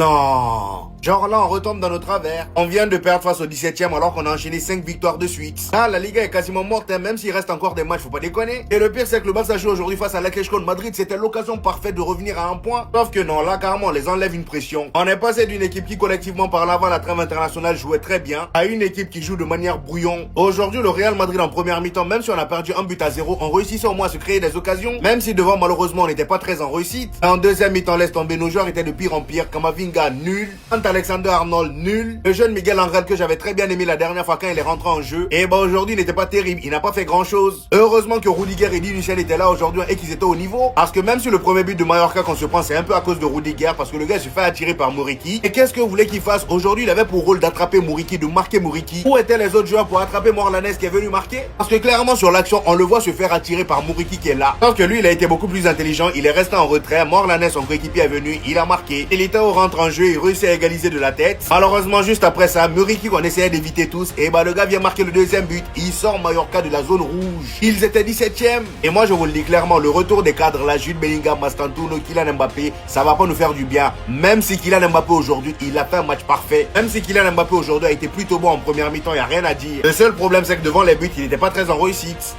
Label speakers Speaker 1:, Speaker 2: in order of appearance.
Speaker 1: Non. Genre là, on retombe dans nos travers. On vient de perdre face au 17e alors qu'on a enchaîné 5 victoires de suite. Ah, la Liga est quasiment morte, hein, même s'il reste encore des matchs, faut pas déconner. Et le pire, c'est que le Barça joue aujourd'hui face à l'Atlético de Madrid. C'était l'occasion parfaite de revenir à un point. Sauf que non, là, carrément, on les enlève une pression. On est passé d'une équipe qui, collectivement parlant, avant la trêve internationale, jouait très bien, à une équipe qui joue de manière brouillon. Aujourd'hui, le Real Madrid en première mi-temps, même si on a perdu 1-0, on réussissait au moins à se créer des occasions. Même si devant, malheureusement, on n'était pas très en réussite. En deuxième mi-temps, laisse tomber, nos joueurs étaient de pire en pire. Kamavinga, nul. Alexander Arnold, nul. Le jeune Miguel Angel que j'avais très bien aimé la dernière fois quand il est rentré en jeu. Et bah aujourd'hui il n'était pas terrible, il n'a pas fait grand chose. Heureusement que Rudiger et Di Michel étaient là aujourd'hui et qu'ils étaient au niveau. Parce que même si le premier but de Mallorca qu'on se prend c'est un peu à cause de Rudiger parce que le gars se fait attirer par Muriqi. Et qu'est-ce que vous voulez qu'il fasse? Aujourd'hui il avait pour rôle d'attraper Muriqi, de marquer Muriqui. Où étaient les autres joueurs pour attraper Morlanes qui est venu marquer? Parce que clairement sur l'action on le voit se faire attirer par Muriqi qui est là. Sauf que lui il a été beaucoup plus intelligent, il est resté en retrait. Morlanes son coéquipier est venu, il a marqué. Elitao rentre en jeu, il réussit à égaliser de la tête. Malheureusement, juste après ça, Muriqui qu'on essayait d'éviter tous, et bah le gars vient marquer le deuxième but. Il sort Mallorca de la zone rouge. Ils étaient 17e. Et moi, je vous le dis clairement, le retour des cadres, là, Jude Bellingham, Mastantuono, Kylian Mbappé, ça va pas nous faire du bien. Même si Kylian Mbappé aujourd'hui, il a fait un match parfait. Même si Kylian Mbappé aujourd'hui a été plutôt bon en première mi-temps, y a rien à dire. Le seul problème, c'est que devant les buts, il n'était pas très en réussite.